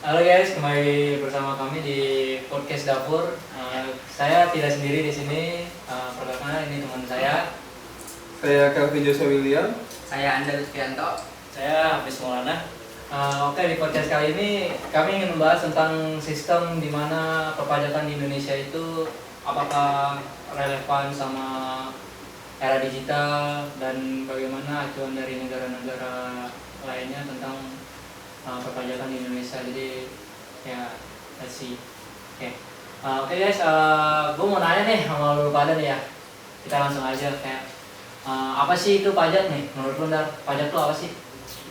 Halo guys, kembali bersama kami di podcast dapur. Saya tidak sendiri di sini. Perkenalkan, ini teman saya. Saya Kelvin Joshua William. Saya Anda Lutfianto. Saya Hafiz Maulana. Oke, di podcast kali ini kami ingin membahas tentang sistem di mana perpajakan di Indonesia itu apakah relevan sama era digital dan bagaimana acuan dari negara-negara lainnya tentang perpajakan di Indonesia. Jadi ya, let's see. Oke guys, gue mau nanya nih sama lu pada nih ya. Kita langsung aja kayak apa sih itu pajak nih? Menurut lu Dar, pajak itu apa sih?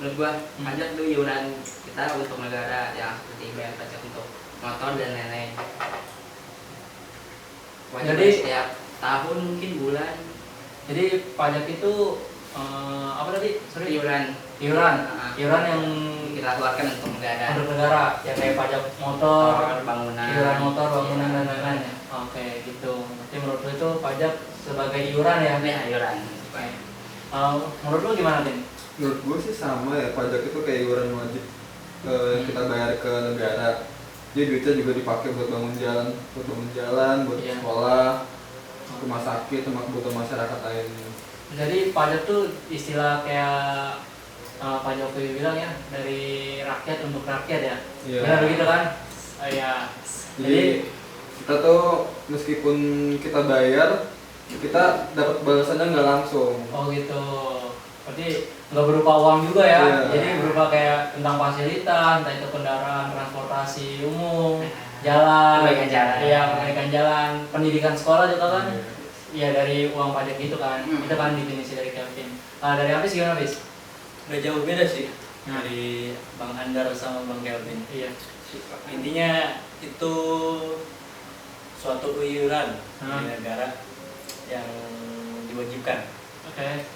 Menurut gua, pajak itu iuran kita untuk negara yang seperti bayar pajak untuk motor dan lain-lain. Jadi setiap tahun mungkin bulan. Jadi pajak itu apa tadi? Sorry. Iuran Iuran yang kita keluarkan untuk negara. Ya kayak pajak motor, bangunan. iuran motor, bangunan dan lain-lain ya. Oke, gitu. Berarti menurut lu itu pajak sebagai iuran ya? Ya, iuran. Oke. Menurut lu gimana, Din? Menurut gue sih sama ya, pajak itu kayak iuran wajib yang kita bayar ke negara. Jadi duitnya juga dipakai buat bangun jalan, buat Iya. sekolah, rumah sakit, sama kebutuhan masyarakat lain. Jadi pajak tuh istilah kayak Pak Jokowi bilang ya, dari rakyat untuk rakyat ya. Iya. Benar begitu kan? Ya. Jadi kita tuh meskipun kita bayar, kita dapat balasannya nggak langsung. Oh gitu. Berarti nggak berupa uang juga ya? Iya. Jadi berupa kayak tentang fasilitas, entah itu kendaraan, transportasi umum, jalan, Perbaikan jalan. iya, perbaikan jalan, pendidikan sekolah juga kan? Iya. Ya dari uang pajak gitu kan? Itu kan definisi dari Kevin. Dari Hafiz gimana, Hafiz? Udah jauh beda sih Nah. dari Bang Andar sama Bang Kelvin. Iya. Intinya itu suatu iuran Hmm. di negara yang diwajibkan. Oke.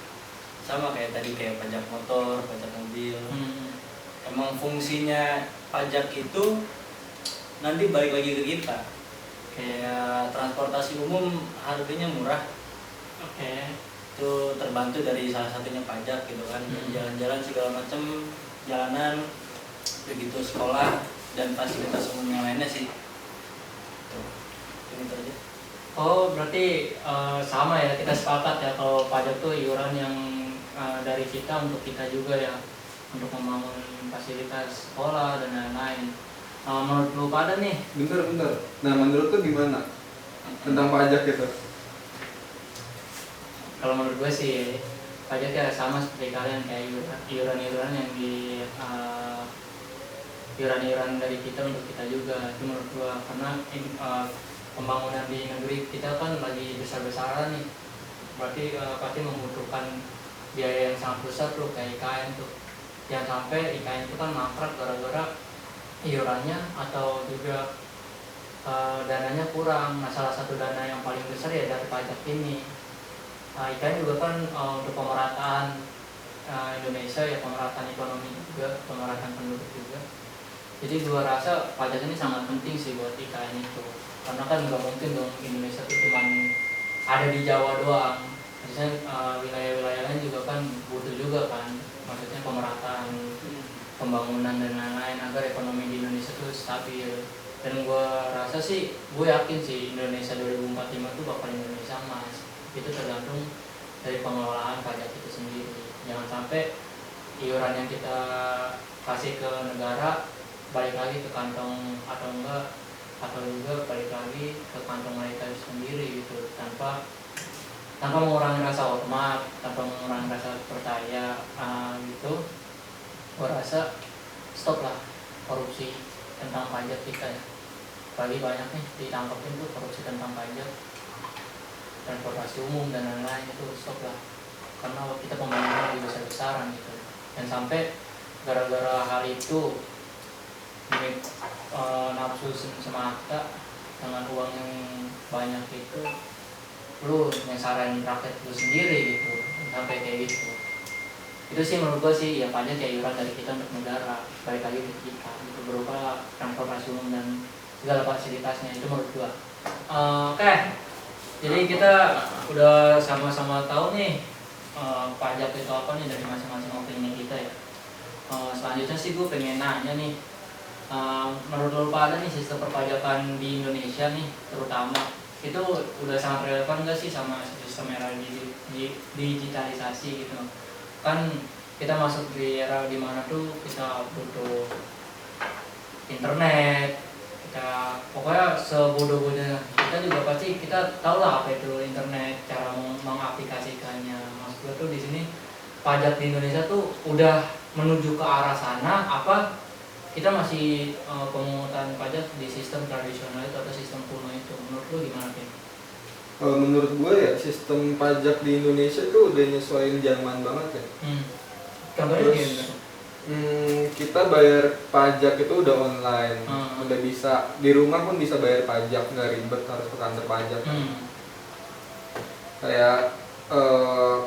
Sama kayak tadi, kayak pajak motor, pajak mobil. Hmm. Emang fungsinya pajak itu nanti balik lagi ke kita. Kayak transportasi umum harganya murah, Oke. itu terbantu dari salah satunya pajak gitu kan. Jalan-jalan segala macam, jalanan, begitu sekolah dan fasilitas umum yang lainnya sih. Tuh, ini aja. Oh, berarti sama ya, kita sepakat ya kalau pajak tuh iuran yang dari kita untuk kita juga ya, untuk membangun fasilitas sekolah dan lain-lain. Menurut lu pada nih, Bentar. Nah, menurut tuh gimana tentang pajak itu? kalau menurut gue sih pajak ya sama seperti kalian, kayak iuran-iuran yang iuran-iuran dari kita untuk kita juga. Itu menurut gue, karena pembangunan di negeri kita kan lagi besar-besaran nih, berarti pasti membutuhkan biaya yang sangat besar tuh, kayak IKN tuh. Jangan sampai IKN itu kan mangkrak gara-gara iurannya atau juga dananya kurang. Nah, salah satu dana yang paling besar ya dari pajak ini. IKN juga kan untuk pemerataan Indonesia ya, pemerataan ekonomi juga, pemerataan penduduk juga. Jadi gua rasa pajak ini sangat penting sih buat IKN itu, karena kan nggak mungkin dong Indonesia itu cuma ada di Jawa doang. Maksudnya wilayah-wilayah lain juga kan butuh juga kan, maksudnya pemerataan, pembangunan dan lain-lain agar ekonomi di Indonesia itu stabil. Dan gue rasa sih, gue yakin sih Indonesia 2045 itu bakal Indonesia emas. Itu tergantung dari pengelolaan pajak itu sendiri. Jangan sampai iuran yang kita kasih ke negara balik lagi ke kantong atau enggak, atau juga balik lagi ke kantong mereka sendiri gitu, tanpa mengurangi rasa hormat, tanpa mengurangi rasa percaya gitu. Gue rasa stop lah korupsi tentang pajak kita ya. Apalagi banyak nih ditangkapin tuh korupsi tentang pajak, transportasi umum dan lain-lain, itu stop lah. Karena kita pembangunan lagi besar-besaran gitu. Dan sampai gara-gara hal itu nafsu semata dengan uang yang banyak itu, lu nyesarin rakyat lu sendiri gitu, sampai kayak gitu. Itu sih menurut gue sih ya, pajak kayak iuran dari kita untuk negara balik lagi ke kita, itu berupa transportasi umum dan segala fasilitasnya. Itu menurut gue. Oke. Jadi kita udah sama-sama tahu nih pajak itu apa nih dari masing-masing opini kita ya. Selanjutnya sih gue pengen nanya nih, menurut lo pada nih sistem perpajakan di Indonesia nih terutama itu udah sangat relevan nggak sih sama sistem era digitalisasi gitu? Kan kita masuk di era dimana tuh kita butuh internet, kita pokoknya sebodoh-bodohnya kita juga pasti kita tahu lah apa itu internet, cara mengaplikasikannya. Maksud gue tuh di sini pajak di Indonesia tuh udah menuju ke arah sana apa kita masih pemungutan pajak di sistem tradisional itu atau sistem kuno itu? Menurut lu gimana, Pin? Kalau menurut gue ya sistem pajak di Indonesia tuh udah nyesuaiin zaman banget ya. Contohnya Terus, gimana? kita bayar pajak itu udah online, udah bisa di rumah pun bisa bayar pajak, nggak ribet harus ke kantor pajak. Kayak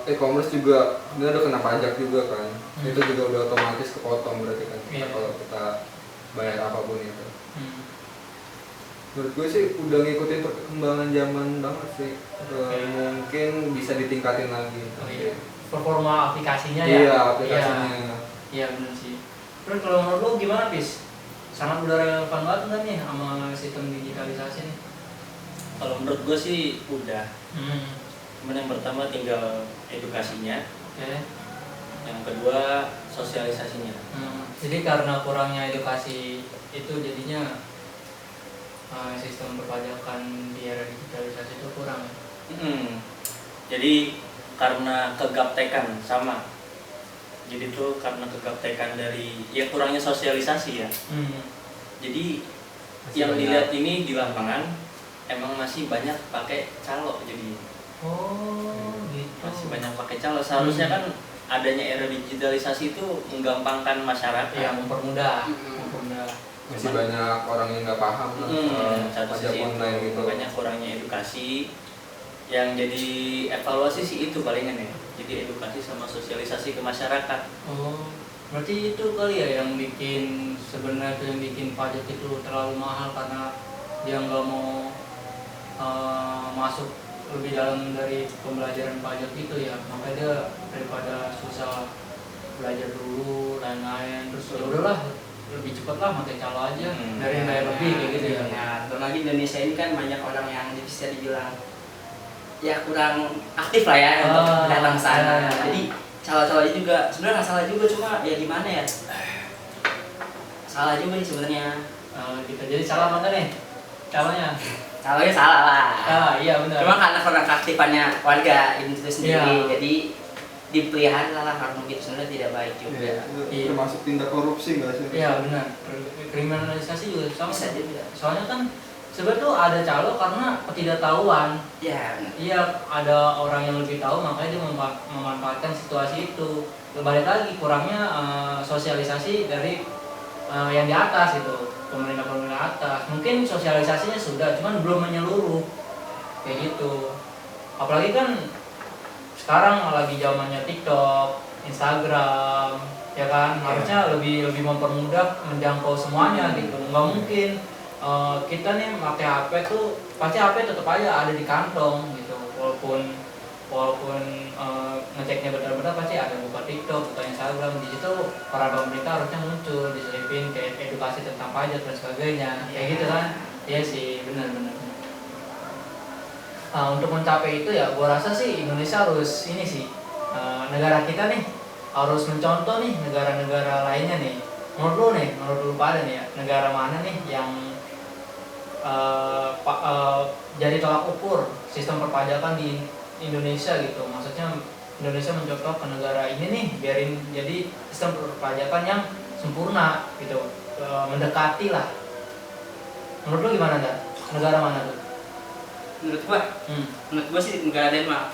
e-commerce juga sebenarnya udah kena pajak juga kan, itu juga udah otomatis kepotong berarti kan kalau kita bayar apapun itu. Menurut gue sih udah ngikutin perkembangan zaman banget sih. Mungkin bisa ditingkatin lagi. Performa aplikasinya ya? Iya, aplikasinya. Iya benar sih. Terus kalau menurut lo gimana, Pis? Sangat udah relevan banget nggak nih sama sistem digitalisasi nih? Kalau menurut gue sih udah. Cuman yang pertama tinggal edukasinya. Yang kedua sosialisasinya. Jadi karena kurangnya edukasi itu jadinya sistem perpajakan di era digitalisasi itu kurang. Jadi karena kegaptekan sama. Jadi itu karena kegaptekan dari ya kurangnya sosialisasi ya. Jadi Masih yang banyak. dilihat ini di lapangan emang masih banyak pakai calo jadi. Gitu. Masih banyak pakai calo. Seharusnya kan adanya era digitalisasi itu menggampangkan masyarakat. Ya mempermudah. Masih banyak orang yang nggak paham lah soal satu pajak sisi online itu gitu. banyak kurangnya edukasi. Yang jadi evaluasi sih itu palingan ya. Jadi edukasi sama sosialisasi ke masyarakat. Berarti itu kali ya yang bikin sebenarnya yang bikin pajak itu terlalu mahal karena dia nggak mau masuk lebih dalam dari pembelajaran pajak itu ya, makanya dia daripada susah belajar dulu dan lain terus ya udahlah lebih cepat lah pakai calo aja dari bayar lebih kayak gitu ya. Nah, belum lagi Indonesia ini kan banyak orang yang bisa dibilang ya kurang aktif lah ya untuk datang ke sana. Jadi calo-calo ini juga sebenarnya nggak salah juga, cuma ya gimana ya, salah juga nih sebenarnya. Gitu. Jadi salah mana nih calonnya? Calonya salah lah. Iya benar. Cuma karena kurang keaktifannya warga itu sendiri, Iya. jadi dipelihara lah kalau begitu sebenarnya tidak baik juga. Iya, termasuk tindak korupsi nggak sih? Iya benar. Kriminalisasi juga sama. Bisa juga. Soalnya kan sebenarnya tuh ada calo karena ketidaktahuan. Ya benar. Iya, ada orang yang lebih tahu makanya dia memanfaatkan situasi itu. Balik lagi kurangnya sosialisasi dari yang di atas itu, pemerintah atas. Mungkin sosialisasinya sudah, cuman belum menyeluruh kayak gitu. Apalagi kan sekarang lagi zamannya TikTok, Instagram, ya kan harusnya lebih mempermudah menjangkau semuanya gitu. Nggak mungkin kita nih pakai HP tuh pasti HP tetap aja ada di kantong gitu, walaupun ngeceknya benar-benar pasti ada buka TikTok, buka Instagram. Di situ para pemerintah harusnya muncul, diselipin kayak edukasi tentang pajak dan sebagainya kayak gitu kan. Iya sih, benar. Untuk mencapai itu ya gua rasa sih Indonesia harus ini sih, negara kita nih harus mencontoh nih negara-negara lainnya nih. Menurut lu pada nih ya, negara mana nih yang jadi tolak ukur sistem perpajakan di Indonesia gitu? Maksudnya Indonesia mencontoh ke negara ini nih, biarin jadi sistem perpajakan yang sempurna gitu, mendekati lah. Menurut lu gimana dah? Negara mana tuh? Menurut gua sih negara Denmark.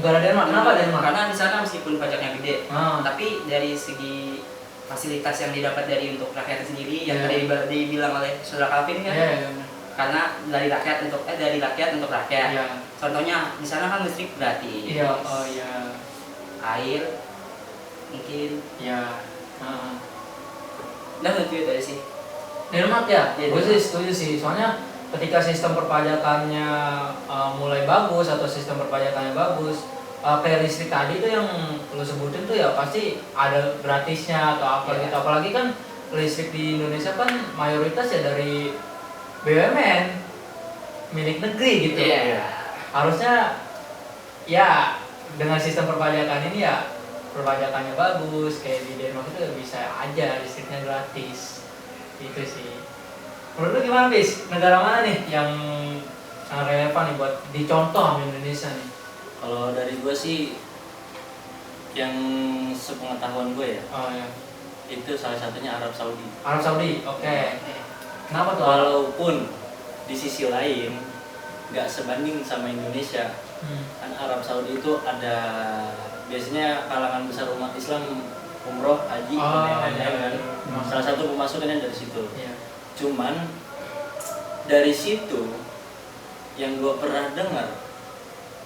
Negara Denmark. Kenapa Denmark? Karena di sana meskipun pajaknya gede, tapi dari segi fasilitas yang didapat dari untuk rakyat sendiri yang tadi dibilang oleh saudara Calvin kan, karena dari rakyat untuk rakyat. Contohnya di sana kan listrik gratis, air mungkin, dan itu aja sih. Denmark ya, gue sih setuju sih. Soalnya ketika sistem perpajakannya mulai bagus atau sistem perpajakannya bagus, kayak listrik tadi tuh yang lu sebutin tuh ya pasti ada gratisnya atau apa gitu. Apalagi kan listrik di Indonesia kan mayoritas ya dari BUMN milik negeri gitu. Iya. Harusnya ya dengan sistem perpajakan ini ya perpajakannya bagus, kayak di Denmark itu bisa aja listriknya gratis. Itu sih. Menurut lu gimana, Bis? Negara mana nih yang sangat relevan nih buat dicontoh sama Indonesia nih? Kalau dari gue sih yang sepengetahuan gue ya, Oh ya, itu salah satunya Arab Saudi. Arab Saudi. Oke. Kenapa tuh? Walaupun di sisi lain nggak sebanding sama Indonesia, kan Arab Saudi itu ada biasanya kalangan besar umat Islam umroh, haji, Oh, dan lain-lain iya. kan. Salah satu pemasukannya dari situ. Iya. Cuman dari situ yang gue pernah dengar,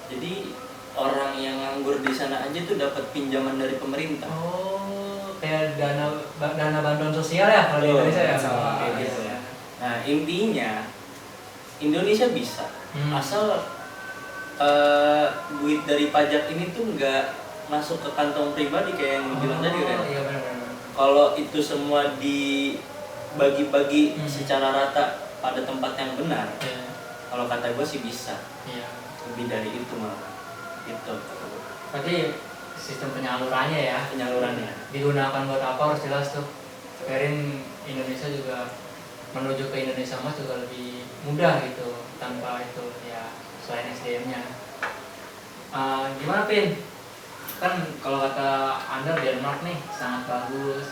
jadi orang yang nganggur di sana aja tuh dapat pinjaman dari pemerintah. Oh, kayak dana bantuan sosial ya kalau di Betul, Indonesia ya. sama kayak gitu ya. Nah intinya Indonesia bisa asal duit dari pajak ini tuh nggak masuk ke kantong pribadi kayak yang lu bilang tadi kan. Iya benar. Kalau itu semua dibagi-bagi secara rata pada tempat yang benar, Iya. kalau kata gue sih bisa. Iya. Lebih dari itu malah. Itu Berarti sistem penyalurannya ya. penyalurannya. Digunakan buat apa harus jelas tuh. Biarin Indonesia juga menuju ke Indonesia Emas juga lebih mudah gitu tanpa itu ya selain SDM-nya. Gimana Pin? Kan kalau kata Anda Denmark nih sangat bagus.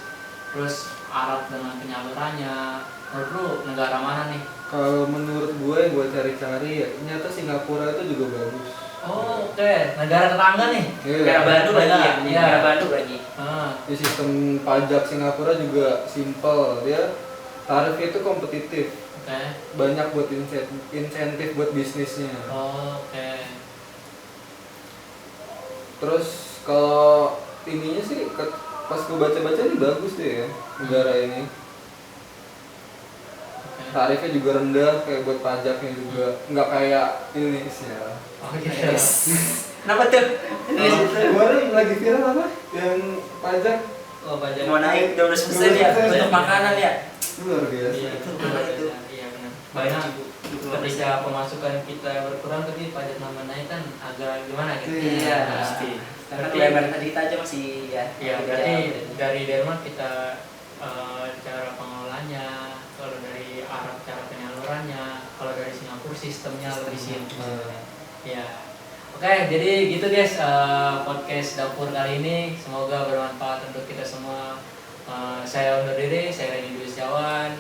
Terus Arab dengan penyalurannya. Menurut lu negara mana nih? Kalau menurut gue yang gue cari-cari ya, ternyata Singapura itu juga bagus. Oh, oke. Negara tetangga nih. Negara Bandung lagi ya, Iya. negara Bandung lagi. Di sistem pajak Singapura juga simple, dia tarifnya itu kompetitif, Oke. banyak buat insentif buat bisnisnya. Oh, oke. Terus kalau ininya sih pas gue baca-baca ini bagus deh ya negara ini. Tarifnya juga rendah kayak buat pajaknya juga, nggak kayak Indonesia. Oh gitu. Kenapa tuh? Kemarin lagi viral apa? Yang pajak Oh, pajak. Mau naik 12% ya 12%. untuk makanan ya. luar biasa. Iya, itu benar itu. Iya benar. Banyak ketika pemasukan kita berkurang tapi pajak nambah naik kan agak gimana gitu. Iya, Nah, pasti. Karena berarti- lebar tadi kita aja masih ya. Iya, berarti dari Denmark kita cara pengelolanya, kalau dari Arab cara penyalurannya, kalau dari Singapura sistemnya lebih simpel. Ya. Oke, jadi gitu guys podcast dapur kali ini semoga bermanfaat untuk kita semua. Saya undur diri, saya Reni Dwi Setiawan.